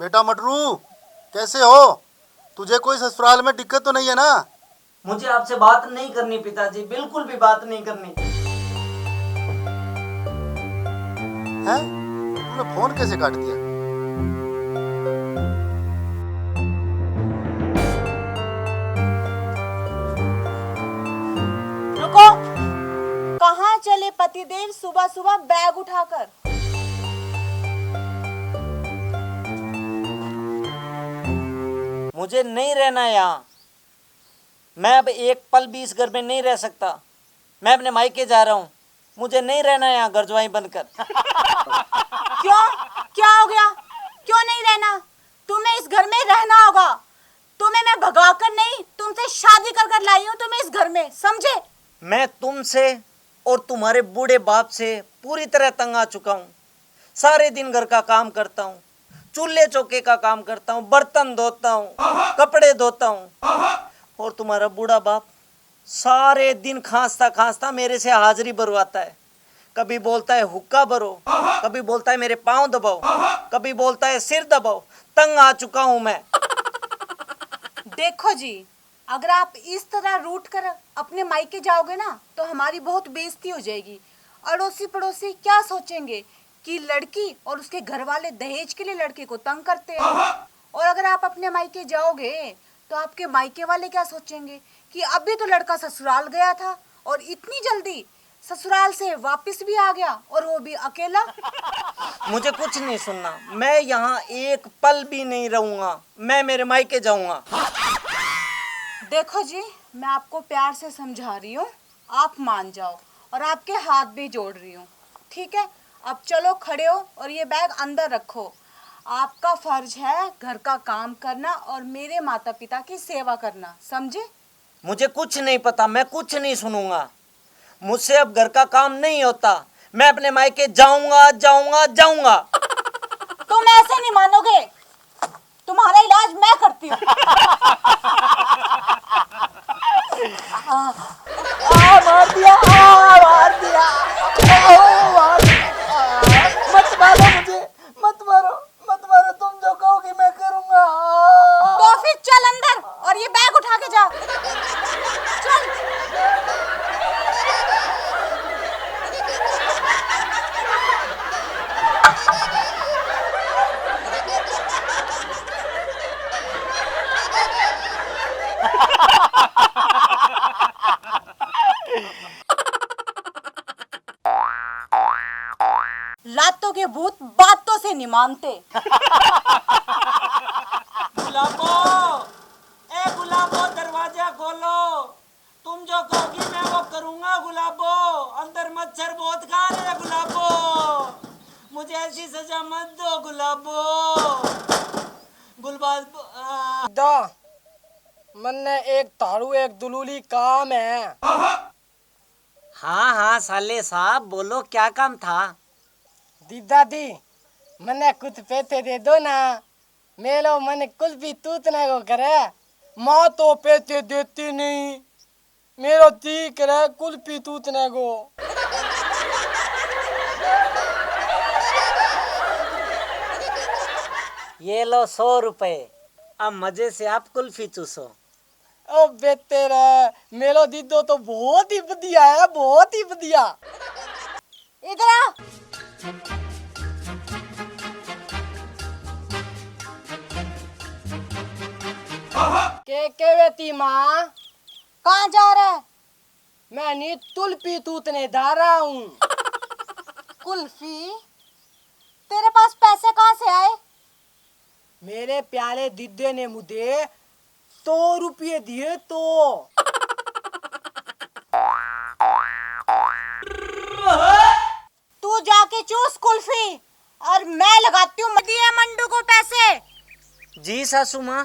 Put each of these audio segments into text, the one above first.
बेटा मटरू, कैसे हो? तुझे कोई ससुराल में दिक्कत तो नहीं है ना? मुझे आपसे बात नहीं करनी पिताजी, बिल्कुल भी बात नहीं करनी। हैं? तुमने फोन कैसे काट दिया? रुको, कहाँ चले पतिदेव सुबह सुबह बैग उठाकर? मुझे नहीं रहना यहाँ। मैं अब एक पल भी इस घर में नहीं रह सकता। मैं अपने मायके जा रहा हूँ। मुझे नहीं रहना यहाँ घर ज्वाई बनकर। क्यों? क्या हो गया? क्यों नहीं रहना? तुम्हें इस घर में रहना होगा। तुम्हें मैं भगाकर नहीं, तुमसे शादी कर कर लाई हूँ तुम्हें इस घर में, समझे? मैं तुमसे और तुम्हारे बूढ़े बाप से पूरी तरह तंग आ चुका हूँ। सारे दिन घर का काम करता हूँ, चूल्हे चौके का काम करता हूँ, बर्तन धोता हूँ, कपड़े धोता हूँ। और तुम्हारा बूढ़ा बाप सारे दिन खांसता खांसता मेरे से हाजिरी भरवाता है। कभी बोलता है हुक्का भरो, कभी बोलता है मेरे पाँव दबाओ, कभी बोलता है सिर दबाओ। तंग आ चुका हूँ मैं। देखो जी, अगर आप इस तरह रूठ कर अपने मायके जाओगे ना तो हमारी बहुत बेइज्जती हो जाएगी। अड़ोसी पड़ोसी क्या सोचेंगे कि लड़की और उसके घर वाले दहेज के लिए लड़के को तंग करते हैं। और अगर आप अपने मायके जाओगे तो आपके मायके वाले क्या सोचेंगे कि अभी तो लड़का ससुराल गया था और इतनी जल्दी ससुराल से वापस भी आ गया, और वो भी अकेला। मुझे कुछ नहीं सुनना। मैं यहाँ एक पल भी नहीं रहूंगा। मैं मेरे मायके जाऊंगा। देखो जी, मैं आपको प्यार से समझा रही हूँ, आप मान जाओ और आपके हाथ भी जोड़ रही हूँ, ठीक है? अब चलो खड़े हो और ये बैग अंदर रखो। आपका फर्ज है घर का काम करना और मेरे माता पिता की सेवा करना, समझे? मुझे कुछ नहीं पता, मैं कुछ नहीं सुनूंगा। मुझसे अब घर का काम नहीं होता। मैं अपने मायके जाऊंगा जाऊंगा जाऊंगा। तुम ऐसे नहीं मानोगे, तुम्हारा इलाज मैं करती हूँ। मार दिया, मार दिया, मार दिया। मत मारो मुझे, मत मारो, मत मारो। तुम जो कहोगे मैं करूंगा। तो फिर चल अंदर और ये बैग उठा के जा। चल। लातों के भूत बातों से नहीं मानते। गुलाबो, ए गुलाबो, दरवाजा खोलो। तुम जो कहोगी मैं वो करूंगा गुलाबो। अंदर मच्छर बहुत खा रहे हैं गुलाबो। मुझे ऐसी सजा मत दो गुलाबो। गुलबाज दा मन्ने एक तारू एक दुलूली काम है। हाँ हाँ साले साहब, बोलो क्या काम था? दीदा दी मन्ने कुछ पैसे दे दो ना, मेलो मन कुल्फी तूतने को करे। माँ तो पैसे देती नहीं, मेरो जी करे कुल्फी तूतने को। ये लो 100 रुपए। अब मजे से आप कुल्फी चूसो। ओ बेटे रे, मेलो दीदो तो बहुत ही बढ़िया है, बहुत ही बढ़िया। इधर आ। के बेटी माँ? कहाँ जा रहा है? मैं नी तुल्फी तूतने जा रहा हूँ। कुल्फी? तेरे पास पैसे कहाँ से आए? मेरे प्यारे दीदे ने मुझे 100 रुपये दिए तो। तू जाके चूस कुल्फी और मैं लगाती हूँ दिए मंडू को पैसे। जी सासू माँ।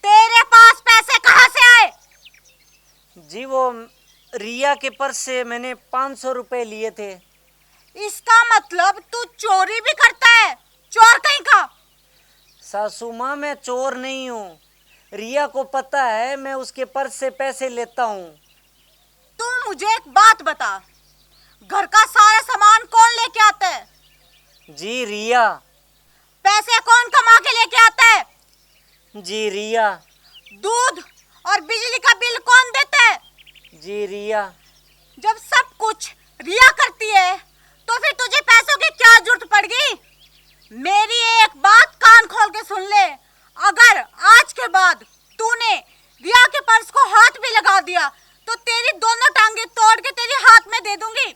तेरे पास पैसे कहाँ से आए? जी वो रिया के पर्स से मैंने 500 रुपए लिए थे। इसका मतलब तू चोरी भी करता है, चोर कहीं का। सासू माँ, मैं चोर नहीं हूँ। रिया को पता है मैं उसके पर्स से पैसे लेता हूँ। तू मुझे एक बात बता, घर का सारा सामान कौन लेके आता है? जी रिया। पैसे कौन कमा के लेके जी रिया। दूध और बिजली का बिल कौन देता है? जी रिया। जब सब कुछ रिया करती है तो फिर तुझे पैसों की क्या जरूरत पड़ गई? मेरी एक बात कान खोल के सुन ले, अगर आज के बाद तूने रिया के पर्स को हाथ भी लगा दिया तो तेरी दोनों टांगे तोड़ के तेरे हाथ में दे दूंगी।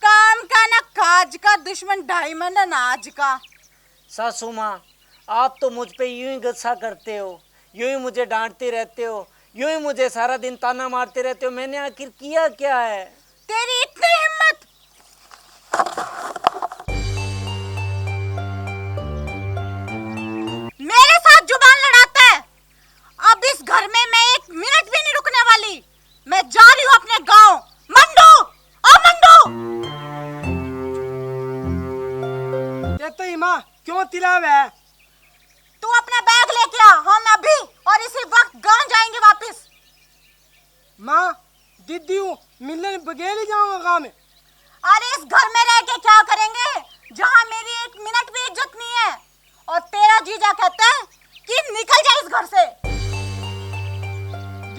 काम का ना काज का, दुश्मन डायमंड अनाज का। सासू माँ, आप तो मुझ पे यूं ही गुस्सा करते हो, यूं ही मुझे डांटते रहते हो, यूं ही मुझे सारा दिन ताना मारते रहते हो। मैंने आखिर किया क्या है? तेरी इतनी हिम्मत! मेरे साथ जुबान लड़ाता है। अब इस घर में मैं एक मिनट भी नहीं रुकने वाली। मैं जा रही हूँ अपने गांव। मंडू, ओ मंडू! ये तो माँ क्यों तिलाव है? तू अपना बैग लेके आ, हम अभी और इसी वक्त गांव जाएंगे वापस। माँ दीदी हूँ, मिलने बगैर ही जाऊंगा गाँव में। अरे इस घर में रह के क्या करेंगे जहाँ मेरी एक मिनट भी इज्जत नहीं है? और तेरा जीजा कहता है कि निकल जा इस घर से।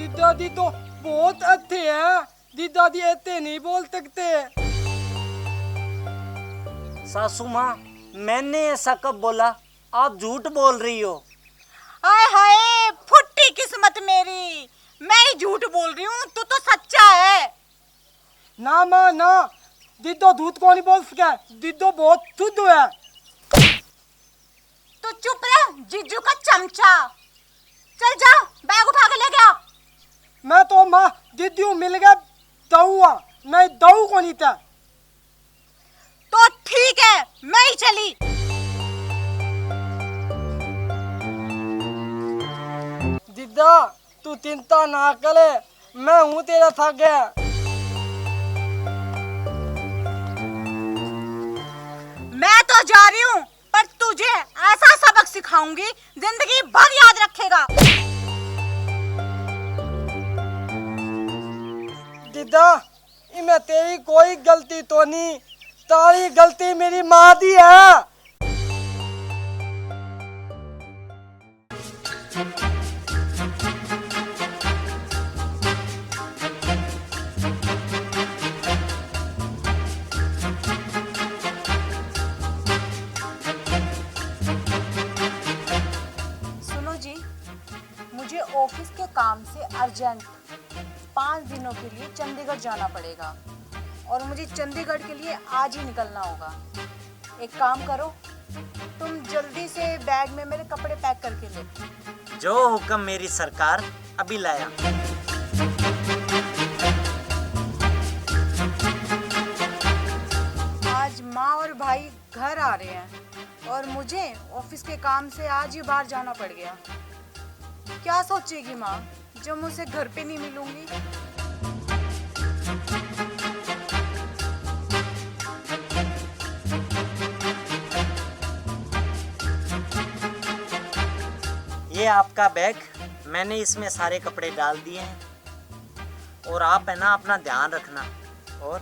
दीदी तो बहुत अच्छे हैं, दीदी ऐसे नहीं बोल सकते। सासू माँ, मैंने ऐसा कब बोला? आप झूठ बोल रही हो। हाय हाय, फुट्टी किस्मत मेरी, मैं ही झूठ बोल रही हूँ, तू तो सच्चा है। ना माँ ना, दीदो झूठ को नहीं बोल सके, दीदो बहुत शुद्ध है। तू चुप रह, जीजू का चमचा। चल जा, बैग उठा के ले गया। मैं तो माँ दीदी हूँ, मिल गया दऊआ, नहीं दऊ को नहीं था। तो ठीक है, मैं ही चली। दीदा तू चिंता ना करे, मैं हूँ तेरा था गया। मैं तो जा रही हूँ, पर तुझे ऐसा सबक सिखाऊंगी जिंदगी भर याद रखेगा। दीदा इनमें तेरी कोई गलती तो नहीं, सारी गलती मेरी माँ दी है। सुनो जी, मुझे ऑफिस के काम से अर्जेंट 5 दिनों के लिए चंडीगढ़ जाना पड़ेगा और मुझे चंडीगढ़ के लिए आज ही निकलना होगा। एक काम करो, तुम जल्दी से बैग में मेरे कपड़े पैक करके ले। जो हुक्म मेरी सरकार, अभी लाया। आज माँ और भाई घर आ रहे हैं और मुझे ऑफिस के काम से आज ही बाहर जाना पड़ गया। क्या सोचेगी माँ जब मुझसे घर पे नहीं मिलूंगी? ये आपका बैग, मैंने इसमें सारे कपड़े डाल दिए हैं। और आप है ना अपना ध्यान रखना, और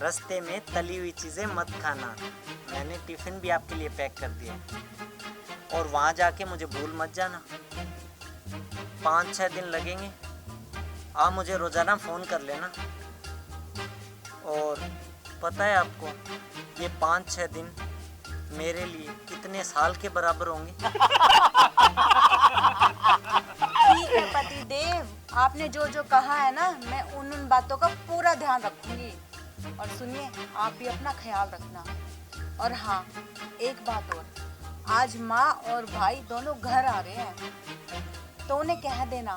रास्ते में तली हुई चीज़ें मत खाना। मैंने टिफ़िन भी आपके लिए पैक कर दिया है। और वहाँ जाके मुझे भूल मत जाना। 5-6 दिन लगेंगे, आप मुझे रोज़ाना फ़ोन कर लेना। और पता है आपको, ये 5-6 दिन मेरे लिए कितने साल के बराबर होंगे? ठीक है पति देव, आपने जो जो कहा है ना, मैं उन बातों का पूरा ध्यान रखूंगी। और सुनिए, आप भी अपना ख्याल रखना। और हाँ, एक बात और, आज माँ और भाई दोनों घर आ रहे हैं, तो उन्हें कह देना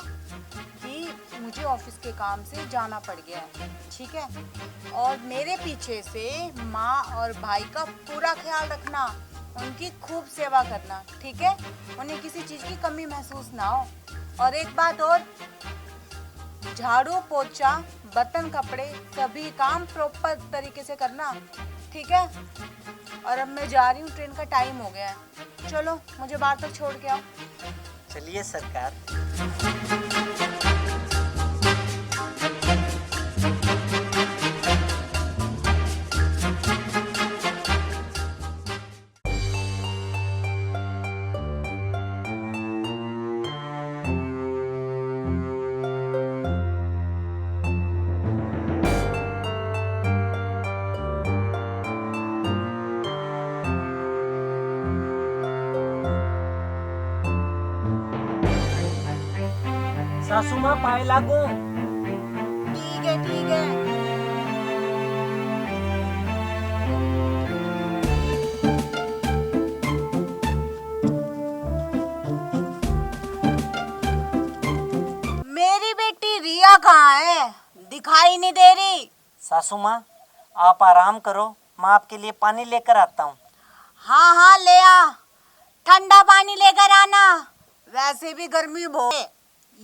कि मुझे ऑफिस के काम से जाना पड़ गया है, ठीक है? और मेरे पीछे से माँ और भाई का पूरा ख्याल रखना, उनकी खूब सेवा करना, ठीक है? उन्हें किसी चीज़ की कमी महसूस ना हो। और एक बात और, झाड़ू पोछा बर्तन कपड़े सभी काम प्रॉपर तरीके से करना, ठीक है? और अब मैं जा रही हूँ, ट्रेन का टाइम हो गया है। चलो मुझे बाहर तक छोड़ के आओ। चलिए सरकार। सासू माँ पाए लागू। ठीक है ठीक है। मेरी बेटी रिया कहाँ है? दिखाई नहीं दे रही। सासू माँ आप आराम करो, मैं आपके लिए पानी लेकर आता हूँ। हाँ हाँ ले आ, ठंडा पानी लेकर आना, वैसे भी गर्मी बहुत है।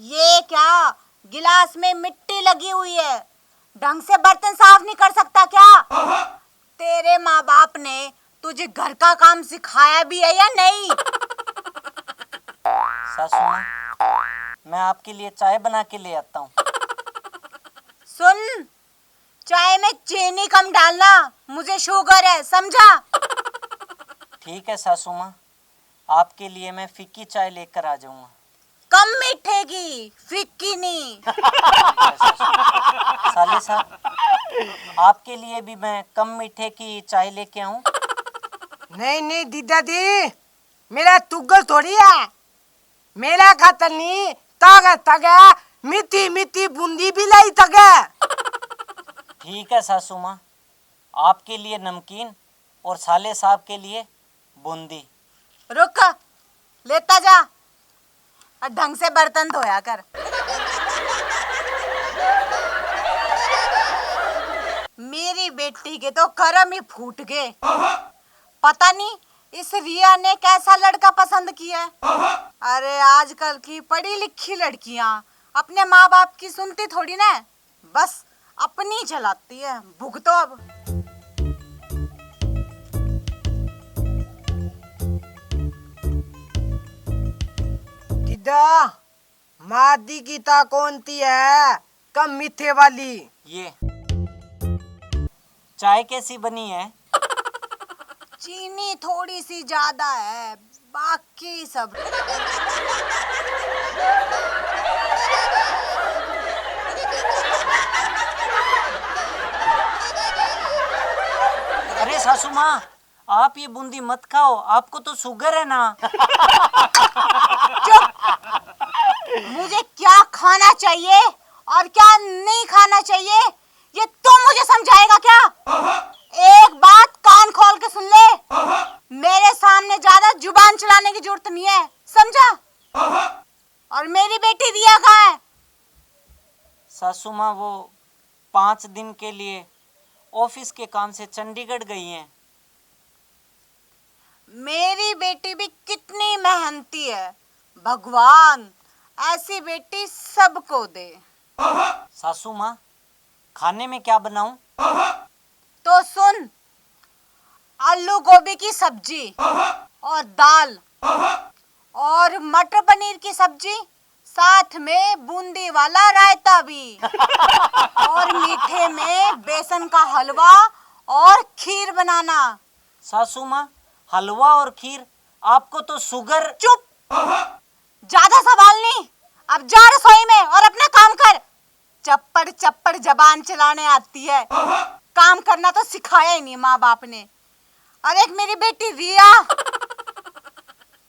ये क्या, गिलास में मिट्टी लगी हुई है, ढंग से बर्तन साफ नहीं कर सकता क्या? तेरे माँ बाप ने तुझे घर का काम सिखाया भी है या नहीं? सासू माँ मैं आपके लिए चाय बना के ले आता हूँ। सुन, चाय में चीनी कम डालना, मुझे शुगर है, समझा? ठीक है सासू माँ, आपके लिए मैं फीकी चाय लेकर आ जाऊंगा। कम मीठे की, फिक्की नहीं। साले साहब आपके लिए भी मैं कम मीठे की चाय लेके आऊं? नहीं नहीं दीदा दी, मेरा तुगल थोड़ी है, मेरा खातर नहीं तागा तागा मीठी मीठी बूंदी भी लाई तागा। ठीक है सासू माँ, आपके लिए नमकीन और साले साहब के लिए बूंदी। रुक, लेता जा और ढंग से बर्तन धोया कर। मेरी बेटी के तो कर्म ही फूट गए। पता नहीं इस रिया ने कैसा लड़का पसंद किया है। अरे आजकल की पढ़ी लिखी लड़कियां अपने माँ बाप की सुनती थोड़ी ना, बस अपनी चलाती है। भुगतो अब। दीदा मादी की ता कौन ती है, कम मीठे वाली? ये चाय कैसी बनी है? चीनी थोड़ी सी ज्यादा है, बाकी सब। अरे सासू माँ आप ये बूंदी मत खाओ, आपको तो शुगर है ना। मुझे क्या खाना चाहिए और क्या नहीं खाना चाहिए ये तुम मुझे समझाएगा क्या? एक बात कान खोल के सुन ले, मेरे सामने ज्यादा जुबान चलाने की जरूरत नहीं है, समझा? और मेरी बेटी रिया कहाँ है? सासू माँ वो 5 दिन के लिए ऑफिस के काम से चंडीगढ़ गई हैं। मेरी बेटी भी कितनी मेहनती है, भगवान ऐसी बेटी सबको दे। सासू माँ खाने में क्या बनाऊं? तो सुन, आलू गोभी की सब्जी और दाल और मटर पनीर की सब्जी, साथ में बूंदी वाला रायता भी और मीठे में बेसन का हलवा और खीर बनाना। सासू माँ हलवा और खीर, आपको तो शुगर। चुप, ज्यादा सवाल नहीं, अब जा रसोई में और अपना काम कर। चप्पड़ चप्पड़ जबान चलाने आती है, काम करना तो सिखाया ही नहीं माँ बाप ने। और एक मेरी बेटी रिया,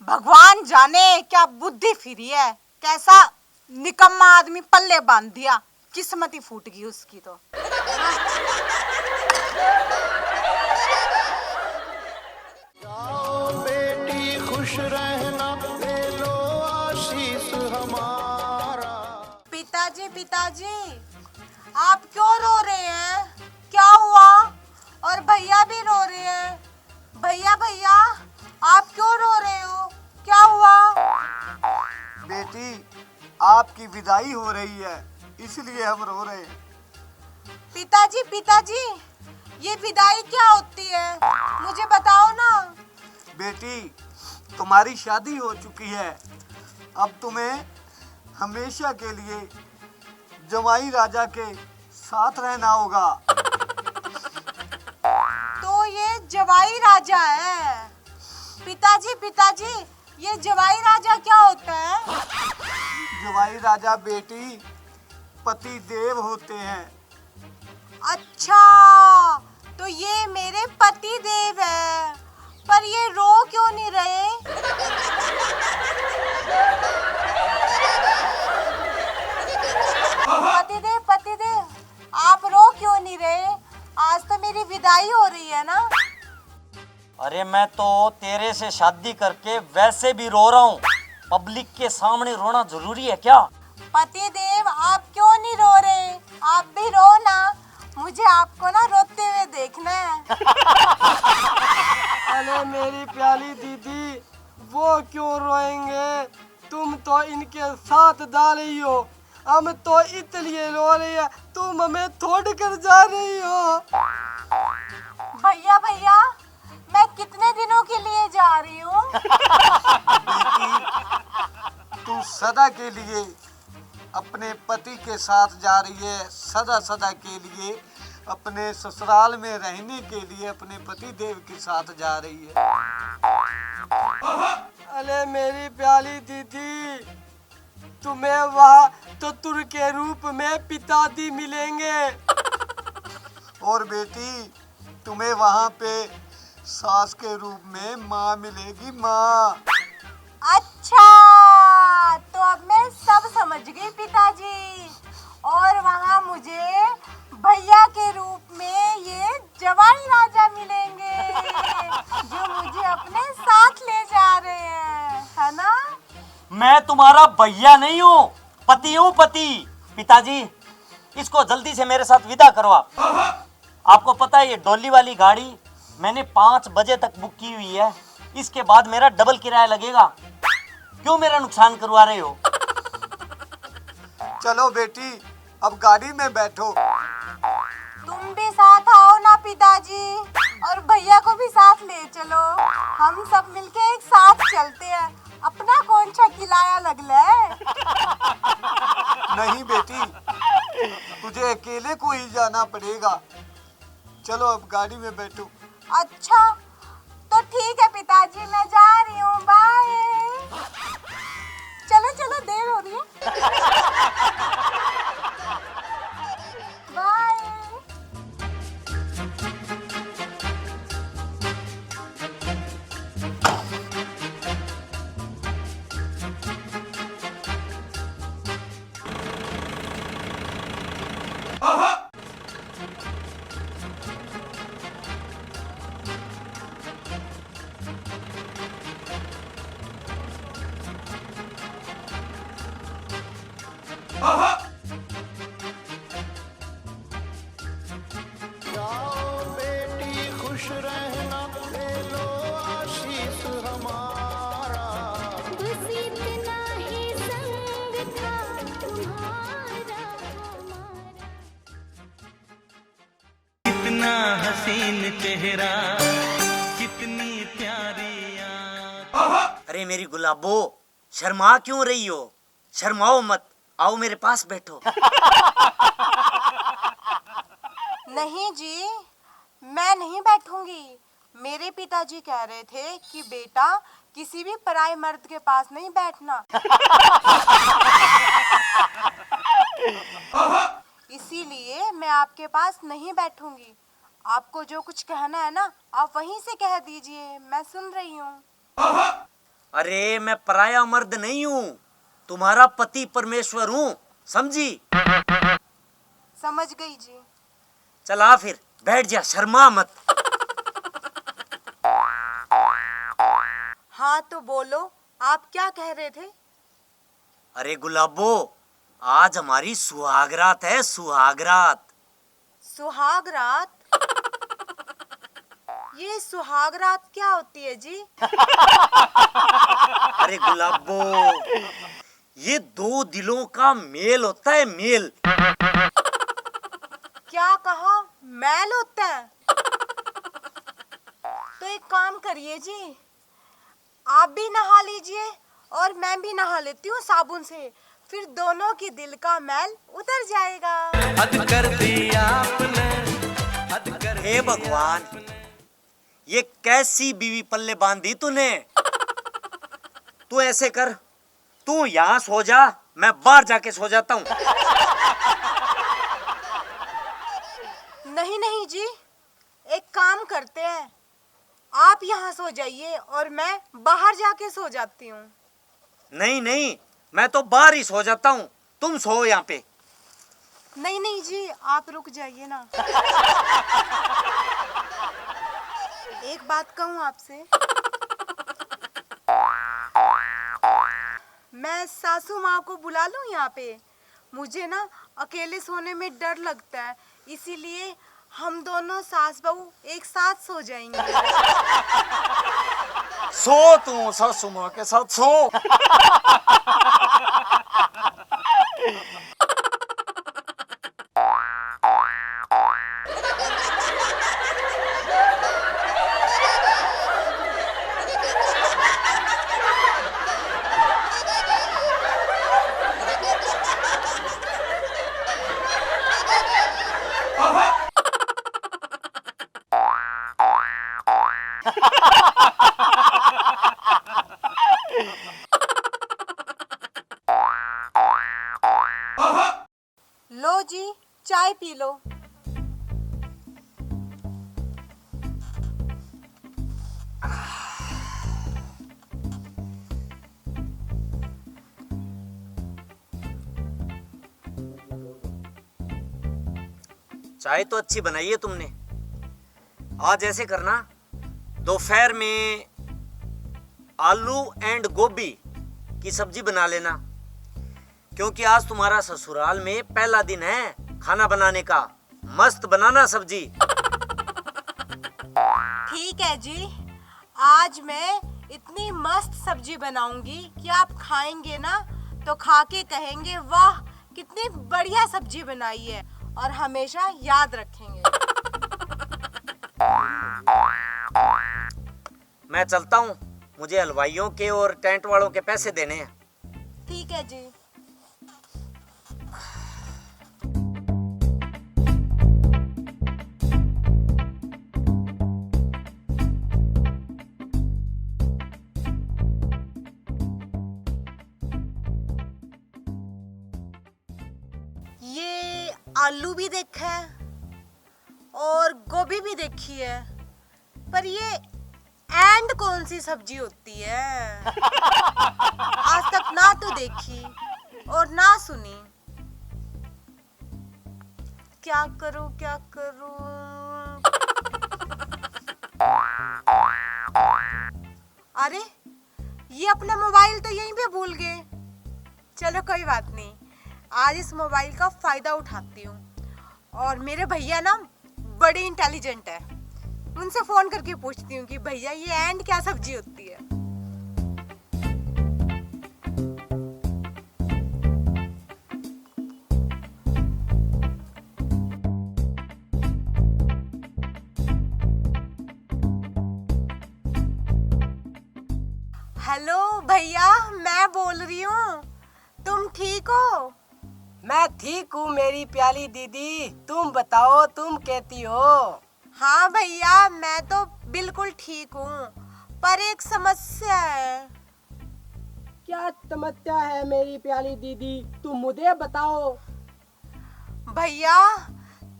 भगवान जाने क्या बुद्धि फिरी है, कैसा निकम्मा आदमी पल्ले बांध दिया, किस्मत ही फूट गई उसकी तो। जाओ बेटी खुश रहना, ले लो आशीष हमारा। पिताजी पिताजी, आप क्यों रो रहे हैं? क्या हुआ? और भैया भी रो रहे हैं। भैया भैया आप क्यों रो रहे हो? क्या हुआ? बेटी आपकी विदाई हो रही है, इसलिए हम रो रहे हैं। पिताजी पिताजी, ये विदाई क्या होती है, मुझे बताओ ना। बेटी तुम्हारी शादी हो चुकी है, अब तुम्हें हमेशा के लिए जमाई राजा के साथ रहना होगा। तो ये जवाई राजा है? पिताजी पिताजी, ये जवाई राजा क्या होता है? जवाई राजा बेटी पति देव होते हैं। अच्छा, तो ये मेरे पति देव है, पर ये रो क्यों नहीं रहे? अरे मैं तो तेरे से शादी करके वैसे भी रो रहा हूँ, पब्लिक के सामने रोना जरूरी है क्या? पतिदेव आप क्यों नहीं रो रहे? आप भी रो ना, मुझे आपको ना रोते हुए देखना है। अरे मेरी प्याली दीदी, वो क्यों रोएंगे? तुम तो इनके साथ जा रही हो, हम तो इसलिए रो रही है, तुम हमें छोड़ कर जा रही हो। भैया भैया, मैं कितने दिनों के लिए जा रही हूँ? तू सदा के लिए अपने पति के साथ जा रही है, सदा सदा के लिए अपने ससुराल में रहने के लिए अपने पति देव के साथ जा रही है। अरे मेरी प्याली दीदी, तुम्हें वहाँ चतुर के रूप में पिताजी मिलेंगे, और बेटी तुम्हें वहाँ पे सास के रूप में माँ मिलेगी, माँ। अच्छा, तो अब मैं सब समझ गई पिताजी। और वहाँ मुझे भैया के रूप में ये जवाई राजा मिलेंगे, जो मुझे अपने साथ ले जा रहे हैं, है ना? मैं तुम्हारा भैया नहीं हूँ, पति हूँ, पति। पिताजी, इसको जल्दी से मेरे साथ विदा करो आप। आपको पता है ये डोली वाली गाड़ी मैंने 5 बजे तक बुक की हुई है, इसके बाद मेरा डबल किराया लगेगा। क्यों मेरा नुकसान करवा रहे हो? चलो बेटी, अब गाड़ी में बैठो। तुम भी साथ आओ ना पिताजी, और भैया को भी साथ ले चलो। हम सब मिलके एक साथ चलते हैं, अपना कौन सा किराया लगला है? नहीं बेटी, तुझे अकेले को ही जाना पड़ेगा। चलो अब गाड़ी में बैठो। अच्छा, तो ठीक है पिताजी, मैं जा रही हूँ, बाय। चलो चलो, देर हो रही है। बाय। कितना हसीन चेहरा, कितनी प्यारी आँख। अरे मेरी गुलाबो, शर्मा क्यों रही हो? शर्माओ मत, आओ मेरे पास बैठो। नहीं जी, मैं नहीं बैठूंगी। मेरे पिताजी कह रहे थे कि बेटा किसी भी पराये मर्द के पास नहीं बैठना। इसीलिए मैं आपके पास नहीं बैठूंगी। आपको जो कुछ कहना है ना, आप वहीं से कह दीजिए, मैं सुन रही हूँ। अरे मैं पराया मर्द नहीं हूँ, तुम्हारा पति परमेश्वर हूँ, समझी? समझ गई जी। चला फिर बैठ जा, शर्मा मत। हाँ तो बोलो, आप क्या कह रहे थे? अरे गुलाबो, आज हमारी सुहागरात है, सुहागरात। सुहागरात? ये सुहागरात क्या होती है जी? अरे गुलाबो, ये 2 दिलों का मेल होता है, मेल। क्या कहा? मैल होता है? तो एक काम करिए जी, आप भी नहा लीजिए और मैं भी नहा लेती हूँ साबुन से, फिर दोनों की दिल का मैल उतर जाएगा। हद कर दिया आपने, हद कर हे भगवान, ये कैसी बीवी पल्ले बांधी तूने? तू ऐसे कर, तू यहाँ सो जा, मैं बाहर जाके सो जाता हूँ। नहीं नहीं जी, एक काम करते हैं, आप यहाँ सो जाइए और मैं बाहर जाके सो जाती हूँ। नहीं नहीं, मैं तो बाहर ही सो जाता हूँ, तुम सो यहाँ पे। नहीं नहीं जी, आप रुक जाइए ना। एक बात कहूँ आपसे, मैं सासू माँ को बुला लूँ यहाँ पे? मुझे ना अकेले सोने में डर लगता है, इसीलिए हम दोनों सास बहू एक साथ सो जाएंगे। सो तू सासू माँ के साथ सो। लो जी, चाय पी लो। चाय तो अच्छी बनाई है तुमने। आज ऐसे करना, दोपहर में आलू एंड गोभी की सब्जी बना लेना, क्योंकि आज तुम्हारा ससुराल में पहला दिन है खाना बनाने का। मस्त बनाना सब्जी। ठीक है जी, आज मैं इतनी मस्त सब्जी बनाऊंगी कि आप खाएंगे ना तो खा के कहेंगे वाह कितनी बढ़िया सब्जी बनाई है, और हमेशा याद रखेंगे। मैं चलता हूँ, मुझे हलवाइयों के और टेंट वालों के पैसे देने हैं। ठीक है जी। ये आलू भी देखा है और गोभी भी देखी है, पर ये एंड कौन सी सब्जी होती है? आज तक ना तो देखी और ना सुनी। क्या करूं क्या करूं? अरे ये अपना मोबाइल तो यहीं पे भूल गए। चलो कोई बात नहीं, आज इस मोबाइल का फायदा उठाती हूँ। और मेरे भैया ना बड़े इंटेलिजेंट है, उनसे फोन करके पूछती हूँ कि भैया ये एंड क्या सब्जी होती है। हेलो भैया, मैं बोल रही हूँ, तुम ठीक हो? मैं ठीक हूँ मेरी प्याली दीदी, तुम बताओ तुम कैसी हो? हाँ भैया, मैं तो बिल्कुल ठीक हूँ, पर एक समस्या है। क्या समस्या है मेरी प्याली दीदी, तुम मुझे बताओ। भैया,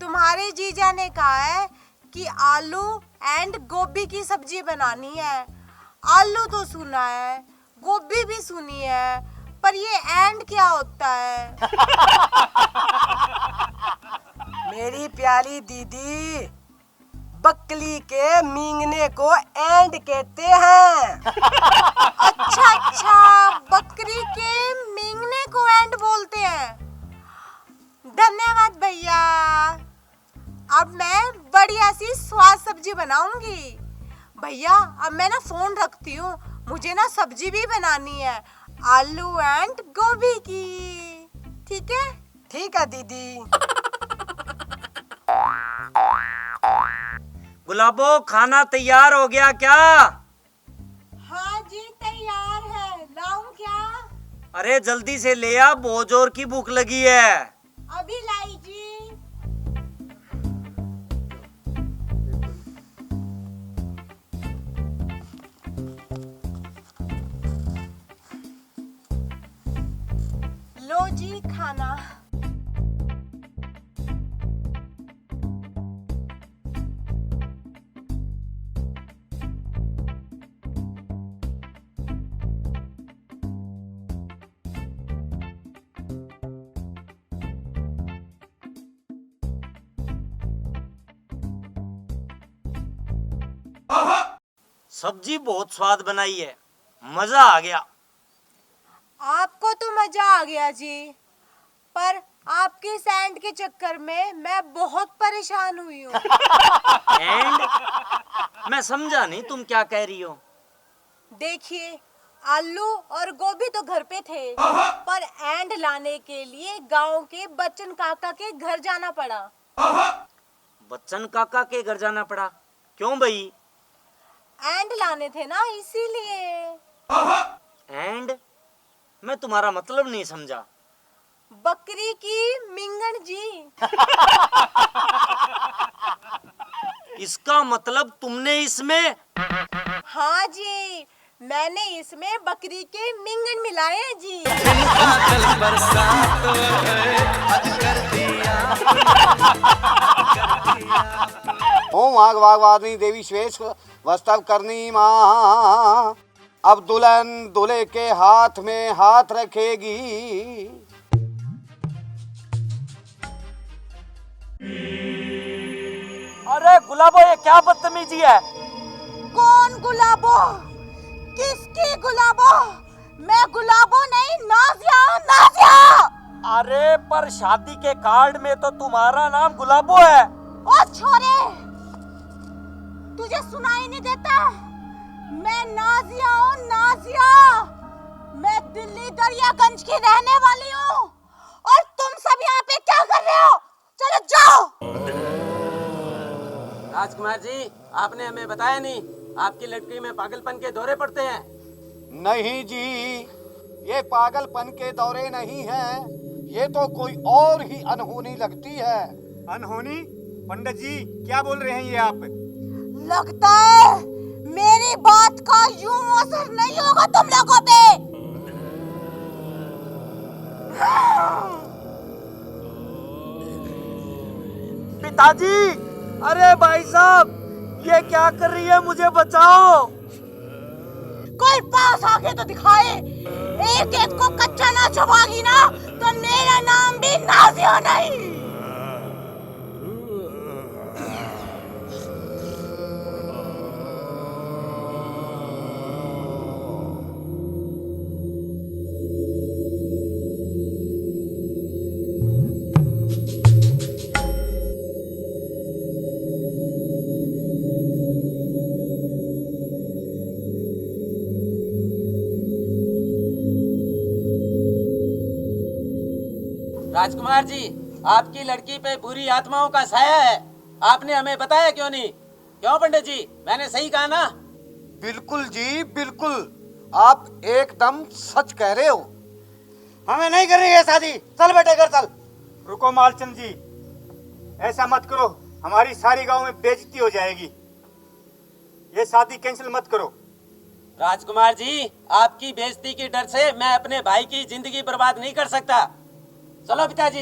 तुम्हारे जीजा ने कहा है कि आलू एंड गोभी की सब्जी बनानी है। आलू तो सुना है, गोभी भी सुनी है, पर ये एंड क्या होता है? मेरी प्याली दीदी, बकली के मींगने को एंड कहते हैं। अच्छा अच्छा, बकरी के मींगने को एंड बोलते हैं। धन्यवाद भैया, अब मैं बढ़िया सी स्वाद सब्जी बनाऊंगी। भैया अब मैं ना फोन रखती हूँ, मुझे ना सब्जी भी बनानी है, आलू एंड गोभी की। ठीक है? ठीक है दीदी। गुलाबो, खाना तैयार हो गया क्या? हाँ जी तैयार है, लाऊं क्या? अरे जल्दी से ले आ, बहुत जोर की भूख लगी है। अभी लाई जी। लो जी खाना। सब्जी बहुत स्वाद बनाई है, मजा आ गया। आपको तो मजा आ गया जी, पर आपके सैंड के चक्कर में मैं बहुत परेशान हुई हूँ। एंड मैं समझा नहीं तुम क्या कह रही हो। देखिए, आलू और गोभी तो घर पे थे, पर एंड लाने के लिए गांव के बच्चन काका के घर जाना पड़ा। बच्चन काका के घर जाना पड़ा? क्यों भाई? एंड लाने थे ना, इसीलिए। एंड मैं तुम्हारा मतलब नहीं समझा। बकरी की मिंगन जी। इसका मतलब तुमने इसमें? हाँ जी, मैंने इसमें बकरी के मिंगन मिलाए हैं जी। कल बरसात है, आज कर दिया ओम वाग वागवादी देवी श्वेश वस्तव करनी माँ। अब दुल्हन दूल्हे के हाथ में हाथ रखेगी। अरे गुलाबो, ये क्या बदतमीजी है? कौन गुलाबो? किसकी गुलाबो? मैं गुलाबो नहीं, नाजिया हूँ, नाजिया। अरे पर शादी के कार्ड में तो तुम्हारा नाम गुलाबो है। ओ छोरे, तुझे सुनाई नहीं देता? मैं नाजिया हूँ, नाजिया। मैं दिल्ली दरियागंज की रहने वाली हूँ। और तुम सब यहाँ पे क्या कर रहे हो? चलो जाओ। राजकुमार जी, आपने हमें बताया नहीं, आपकी लड़की में पागलपन के दौरे पड़ते हैं। नहीं जी, ये पागलपन के दौरे नहीं हैं, ये तो कोई और ही अनहोनी लगती है। अनहोनी? पंडित जी क्या बोल रहे हैं ये आप? लगता है मेरी बात का यूं असर नहीं होगा तुम लोगों पे। पिताजी, अरे भाई साहब, ये क्या कर रही है? मुझे बचाओ। कोई पास आके तो दिखाए। एक एक को कच्चा ना छुपागी ना तो मेरा नाम भी नाजिया नहीं। राजकुमार जी, आपकी लड़की पे बुरी आत्माओं का साया है। आपने हमें बताया क्यों नहीं? क्यों पंडित जी, मैंने सही कहा ना? बिल्कुल जी, बिल्कुल, आप एकदम सच कह रहे हो। हमें नहीं कर रही है शादी, चल बेटे घर चल। रुको मालचंद जी, ऐसा मत करो, हमारी सारी गांव में बेइज्जती हो जाएगी। ये शादी कैंसिल मत करो। राजकुमार जी, आपकी बेइज्जती के डर से मैं अपने भाई की जिंदगी बर्बाद नहीं कर सकता। चलो पिताजी।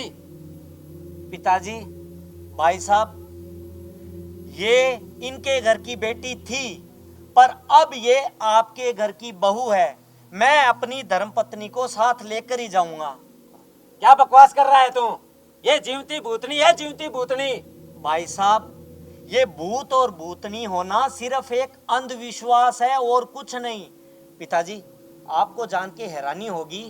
पिताजी, भाई साहब, ये इनके घर की बेटी थी, पर अब ये आपके घर की बहू है। मैं अपनी धर्मपत्नी को साथ लेकर ही जाऊंगा। क्या बकवास कर रहा है तू? ये जीवती भूतनी है, जीवती भूतनी। भाई साहब, ये भूत और भूतनी होना सिर्फ एक अंधविश्वास है और कुछ नहीं। पिताजी, आपको जान के हैरानी होगी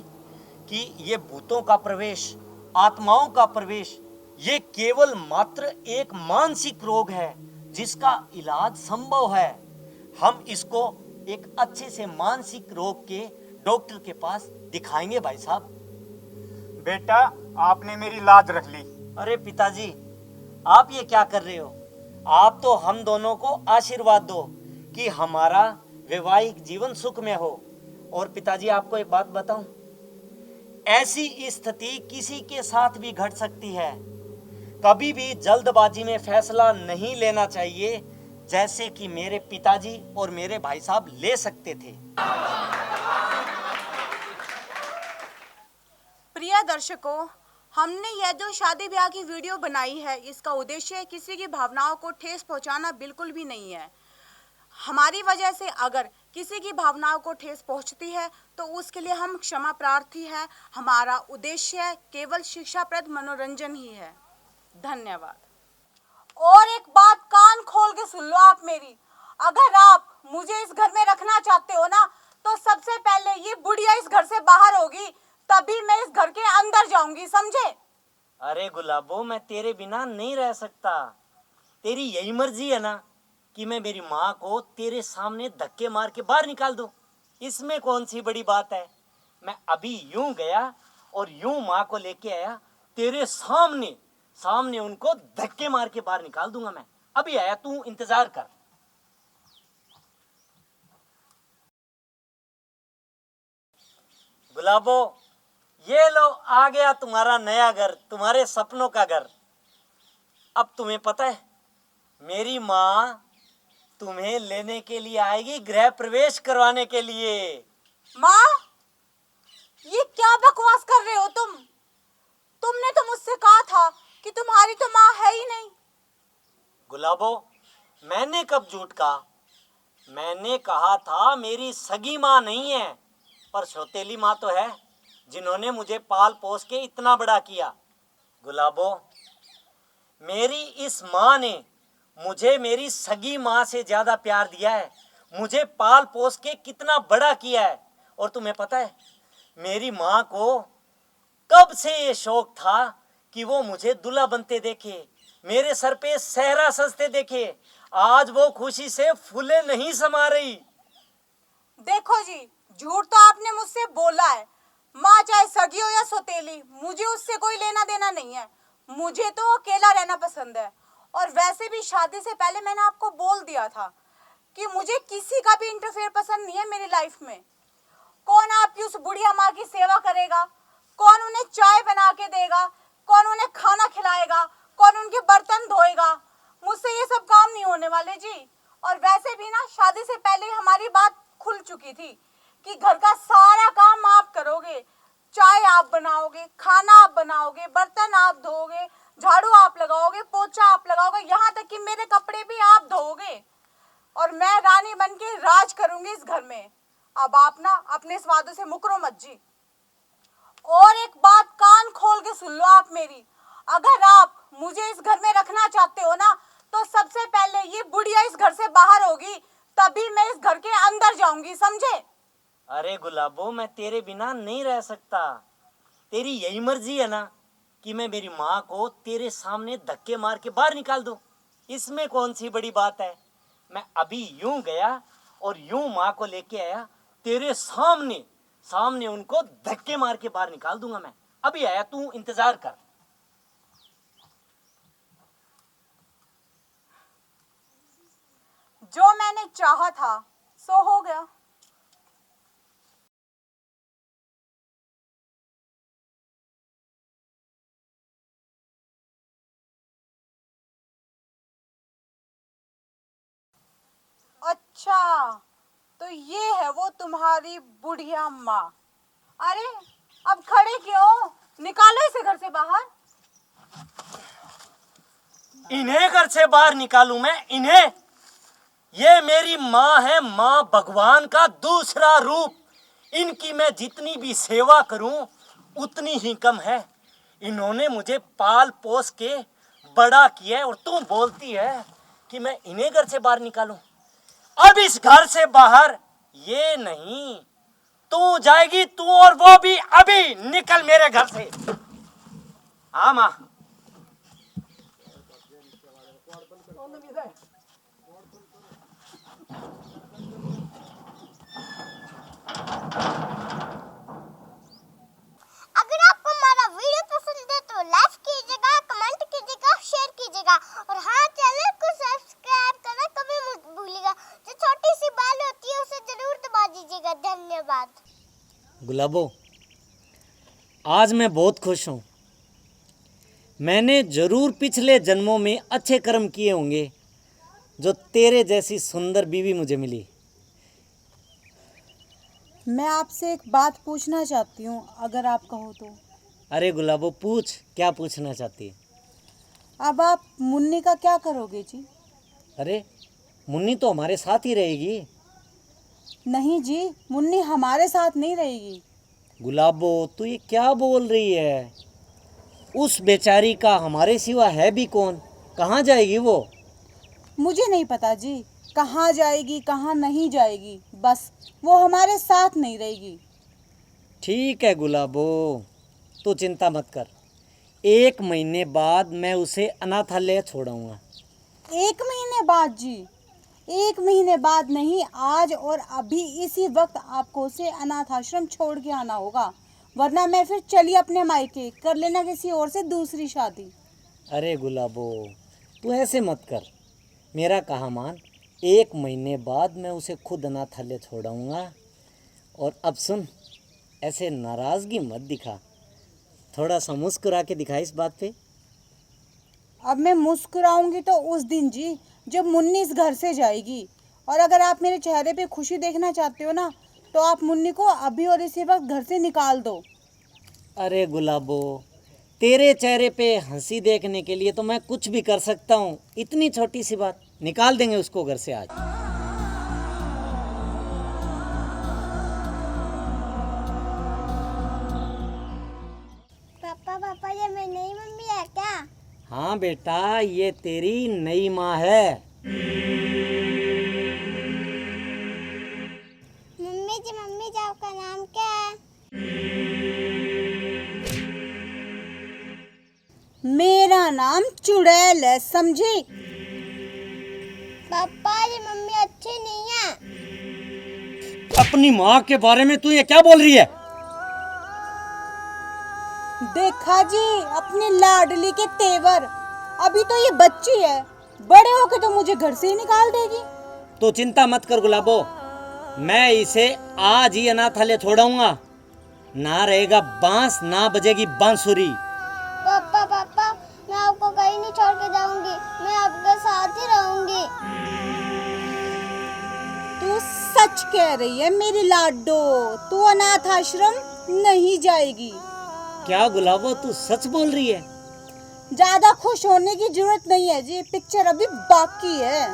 कि ये भूतों का प्रवेश, आत्माओं का प्रवेश, ये केवल मात्र एक मानसिक रोग है जिसका इलाज संभव है। हम इसको एक अच्छे से मानसिक रोग के डॉक्टर के पास दिखाएंगे भाई साहब। बेटा, आपने मेरी लाज रख ली। अरे पिताजी, आप ये क्या कर रहे हो? आप तो हम दोनों को आशीर्वाद दो कि हमारा वैवाहिक जीवन सुख में हो। और पिताजी, आपको एक बात बताऊं, ऐसी स्थिति किसी के साथ भी घट सकती है। कभी भी जल्दबाजी में फैसला नहीं लेना चाहिए, जैसे कि मेरे पिताजी और मेरे भाई साहब ले सकते थे। प्रिय दर्शकों, हमने यह जो शादी ब्याह की वीडियो बनाई है, इसका उद्देश्य किसी की भावनाओं को ठेस पहुंचाना बिल्कुल भी नहीं है। हमारी वजह से अगर किसी की भावनाओं को ठेस पहुंचती है तो उसके लिए हम क्षमा प्रार्थी हैं। हमारा उद्देश्य केवल शिक्षाप्रद मनोरंजन ही है। धन्यवाद। और एक बात कान खोल के सुन लो आप मेरी, अगर आप मुझे इस घर में रखना चाहते हो ना, तो सबसे पहले ये बुढ़िया इस घर से बाहर होगी, तभी मैं इस घर के अंदर जाऊंगी, समझे? अरे गुलाबो, मैं तेरे बिना नहीं रह सकता। तेरी यही मर्जी है ना कि मैं मेरी माँ को तेरे सामने धक्के मार के बाहर निकाल दूं? इसमें कौन सी बड़ी बात है? मैं अभी यूं गया और यूं माँ को लेके आया, तेरे सामने सामने उनको धक्के मार के बाहर निकाल दूंगा। मैं अभी आया, तू इंतजार कर। गुलाबो, ये लो आ गया तुम्हारा नया घर, तुम्हारे सपनों का घर। अब तुम्हें पता है, मेरी माँ तुम्हें लेने के लिए आएगी, गृह प्रवेश करवाने के लिए। माँ, ये क्या बकवास कर रहे हो तुम? तुमने तो मुझसे कहा था कि तुम्हारी तो माँ है ही नहीं। गुलाबो, मैंने कब झूठ कहा? मैंने कहा था मेरी सगी माँ नहीं है, पर सौतेली माँ तो है, जिन्होंने मुझे पाल पोस के इतना बड़ा किया। गुलाबो, मेरी इस माँ ने मुझे मेरी सगी माँ से ज्यादा प्यार दिया है, मुझे पाल पोस के कितना बड़ा किया है। और तुम्हें पता है, मेरी माँ को कब से ये शौक था कि वो मुझे दूल्हा बनते देखे, मेरे सर पे सेहरा सजते देखे। आज वो खुशी से फूले नहीं समा रही। देखो जी, झूठ तो आपने मुझसे बोला है। माँ चाहे सगी हो या सौतेली, मुझे उससे कोई लेना देना नहीं है। मुझे तो अकेला रहना पसंद है। और वैसे भी शादी से पहले मैंने आपको बोल दिया था कि मुझे किसी का भी इंटरफेयर पसंद नहीं है मेरी लाइफ में। कौन आपकी उस बुढ़िया माँ की सेवा करेगा, कौन उन्हें चाय बना के देगा, कौन उन्हें खाना खिलाएगा, कौन उनके बर्तन धोएगा, मुझसे ये सब काम नहीं होने वाले जी। और वैसे भी ना, शादी से पहले हमारी बात खुल चुकी थी कि घर का सारा काम आप करोगे, चाय आप बनाओगे, खाना आप बनाओगे, बर्तन आप धोओगे, झाड़ू आप लगाओगे, पोछा आप लगाओगे, यहाँ तक कि मेरे कपड़े भी आप धोओगे। और मैं रानी बन के राज करूंगी इस घर में। अब आप ना अपने इस वादे से मुकरो मत जी। और एक बात कान खोल के सुन लो आप मेरी, अगर आप मुझे इस घर में रखना चाहते हो ना, तो सबसे पहले ये बुढ़िया इस घर से बाहर होगी, तभी मैं इस घर के अंदर जाऊंगी, समझे? अरे गुलाबो, मैं तेरे बिना नहीं रह सकता। तेरी यही मर्जी है ना कि मैं मेरी माँ को तेरे सामने धक्के मार के बाहर निकाल दूं? इसमें कौन सी बड़ी बात है? मैं अभी यूं गया और यूं माँ को लेके आया, तेरे सामने सामने उनको धक्के मार के बाहर निकाल दूंगा। मैं अभी आया, तू इंतजार कर। जो मैंने चाहा था सो हो गया। अच्छा, तो ये है वो तुम्हारी बुढ़िया माँ। अरे अब खड़े क्यों? निकालो इसे घर से बाहर। इन्हें घर से बाहर निकालूं मैं? इन्हें? ये मेरी माँ है, माँ भगवान का दूसरा रूप। इनकी मैं जितनी भी सेवा करूं उतनी ही कम है। इन्होंने मुझे पाल पोस के बड़ा किया है, और तू बोलती है कि मैं इन्हें घर से बाहर निकालूं? अब इस घर से बाहर ये नहीं, तू जाएगी, तू, और वो भी अभी। निकल मेरे घर से। हाँ माँ। अगर आपको हमारा वीडियो पसंद है तो लाइक कीजिएगा, कमेंट कीजिएगा, शेयर कीजिएगा, और हाँ, चैनल को सब्सक्राइब करना कभी मत भूलिएगा। जो छोटी सी बेल होती है उसे जरूर दबा दीजिएगा। धन्यवाद। गुलाबो, आज मैं बहुत खुश हूँ। मैंने जरूर पिछले जन्मों में अच्छे कर्म किए होंगे, जो तेरे जैसी सुंदर बीवी मुझे मिली। मैं आपसे एक बात पूछना चाहती हूँ, अगर आप कहो तो। अरे गुलाबो, पूछ, क्या पूछना चाहती है? अब आप मुन्नी का क्या करोगे जी? अरे मुन्नी तो हमारे साथ ही रहेगी। नहीं जी, मुन्नी हमारे साथ नहीं रहेगी। गुलाबो, तू ये क्या बोल रही है? उस बेचारी का हमारे सिवा है भी कौन? कहाँ जाएगी वो? मुझे नहीं पता जी, कहाँ जाएगी कहाँ नहीं जाएगी, बस वो हमारे साथ नहीं रहेगी। ठीक है गुलाबो, तू चिंता मत कर। 1 महीने बाद मैं उसे अनाथालय छोड़ाऊंगा। 1 महीने बाद जी? 1 महीने बाद नहीं, आज और अभी इसी वक्त आपको उसे अनाथ आश्रम छोड़ के आना होगा, वरना मैं फिर चली अपने मायके, कर लेना किसी और से दूसरी शादी। अरे गुलाबो, तू ऐसे मत कर, मेरा कहा मान। 1 महीने बाद मैं उसे खुद अनाथालय छोड़ाऊंगा। और अब सुन, ऐसे नाराज़गी मत दिखा, थोड़ा सा मुस्कुरा के दिखा इस बात पे। अब मैं मुस्कुराऊंगी तो उस दिन जी जब मुन्नी इस घर से जाएगी, और अगर आप मेरे चेहरे पे खुशी देखना चाहते हो ना, तो आप मुन्नी को अभी और इसी वक्त घर से निकाल दो। अरे गुलाबो, तेरे चेहरे पे हंसी देखने के लिए तो मैं कुछ भी कर सकता हूँ। इतनी छोटी सी बात, निकाल देंगे उसको घर से आज। पापा पापा ये मेरी नई मम्मी है क्या? हाँ बेटा, ये तेरी नई माँ है। मम्मी जी आपका नाम क्या है? मेरा नाम चुड़ैल है, समझी? पापा ये मम्मी अच्छी नहीं है। अपनी माँ के बारे में तू ये क्या बोल रही है? देखा जी अपनी लाडली के तेवर, अभी तो ये बच्ची है, बड़े होके तो मुझे घर से ही निकाल देगी। तो चिंता मत कर गुलाबो, मैं इसे आज ही अनाथालय छोड़ाऊंगा। ना रहेगा बांस, ना बजेगी बांसुरी। पापा पापा मैं आपको कहीं नहीं छोड़ के जाऊंगी, मैं आपके साथ ही रहूंगी। तू सच कह रही है मेरी लाडो, तू अनाथ आश्रम नहीं जाएगी? क्या गुलाबो, तू सच बोल रही है? ज्यादा खुश होने की जरूरत नहीं है जी, पिक्चर अभी बाकी है।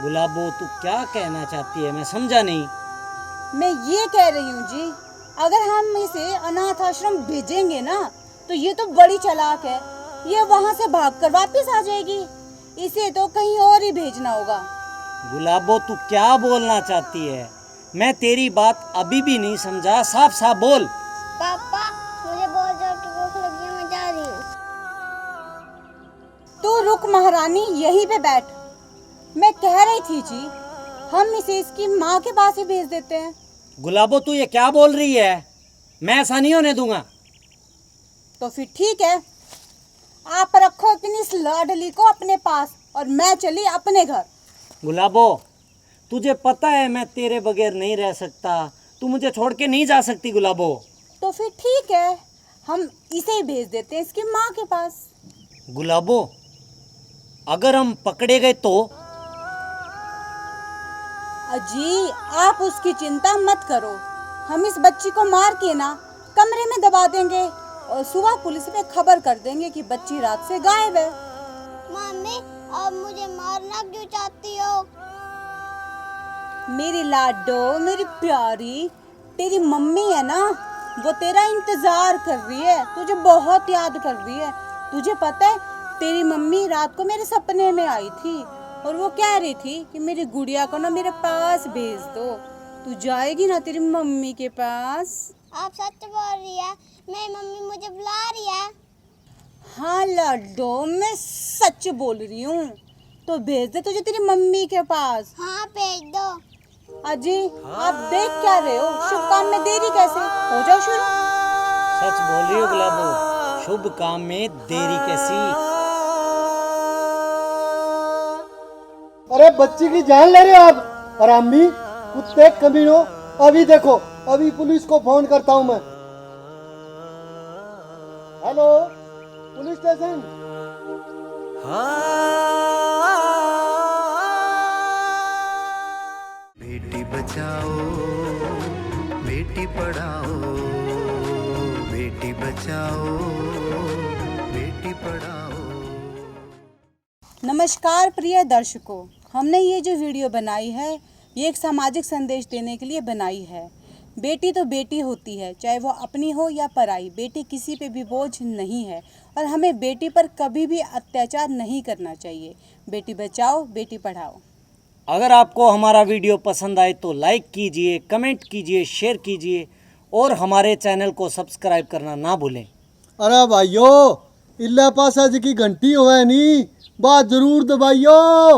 गुलाबो, तू क्या कहना चाहती है, मैं समझा नहीं। मैं ये कह रही हूँ जी, अगर हम इसे अनाथ आश्रम भेजेंगे ना, तो ये तो बड़ी चालाक है, ये वहाँ से भागकर वापस आ जाएगी। इसे तो कहीं और ही भेजना होगा। गुलाबो, तू क्या बोलना चाहती है? मैं तेरी बात अभी भी नहीं समझा, साफ साफ बोल। पापा मुझे बहुत जोर की भूख लगी है, मैं जा रही हूँ। तू रुक महारानी, यहीं पे बैठ। मैं कह रही थी जी, हम इसे इसकी माँ के पास ही भेज देते हैं। गुलाबो, तू ये क्या बोल रही है? मैं ऐसा नहीं होने दूंगा। तो फिर ठीक है, आप रखो अपनी इस लाडली को अपने पास, और मैं चली अपने घर। गुलाबो, तुझे पता है मैं तेरे बगैर नहीं रह सकता, तू मुझे छोड़ के नहीं जा सकती गुलाबो। तो फिर ठीक है, हम इसे ही भेज देते हैं इसकी माँ के पास। गुलाबो, अगर हम पकड़े गए तो? अजी आप उसकी चिंता मत करो, हम इस बच्ची को मार के ना कमरे में दबा देंगे, और सुबह पुलिस में खबर कर देंगे कि बच्ची रात से गायब है। मम्मी आप मुझे मारना क्यों चाहती हो? मेरी लाडो, मेरी प्यारी, तेरी मम्मी है ना, वो तेरा इंतजार कर रही है, तुझे बहुत याद कर रही है। तुझे पता है तेरी मम्मी रात को मेरे सपने में आई थी, और वो कह रही थी कि मेरी गुड़िया को ना मेरे पास भेज दो। तू जाएगी ना तेरी मम्मी के पास? आप सच बोल रही है? मेरी मम्मी मुझे बुला रही है। हाँ लाडो, मैं सच बोल रही हूँ, तो भेज दे तुझे तेरी मम्मी के पास। हाँ भेज दो। अजी आप देख क्या रहे हो, शुभ काम में देरी कैसे, हो जाओ शुरू। सच बोल रही हो गुलाबो, शुभ काम में देरी कैसी? अरे बच्ची की जान ले रहे हो आप, हरामी कुत्ते कमीनों। अभी देखो, अभी पुलिस को फोन करता हूँ मैं। Hello police station. Beti Bachao Beti Padhao, Beti Bachao Beti Padhao. नमस्कार प्रिय दर्शकों, हमने ये जो वीडियो बनाई है, ये एक सामाजिक संदेश देने के लिए बनाई है। बेटी तो बेटी होती है, चाहे वो अपनी हो या पराई, बेटी किसी पे भी बोझ नहीं है, और हमें बेटी पर कभी भी अत्याचार नहीं करना चाहिए। बेटी बचाओ बेटी पढ़ाओ। अगर आपको हमारा वीडियो पसंद आए तो लाइक कीजिए, कमेंट कीजिए, शेयर कीजिए और हमारे चैनल को सब्सक्राइब करना ना भूलें। अरे भाइयों, इल्ला पासा जी की घंटी होवे नी, बात जरूर दबाइयो।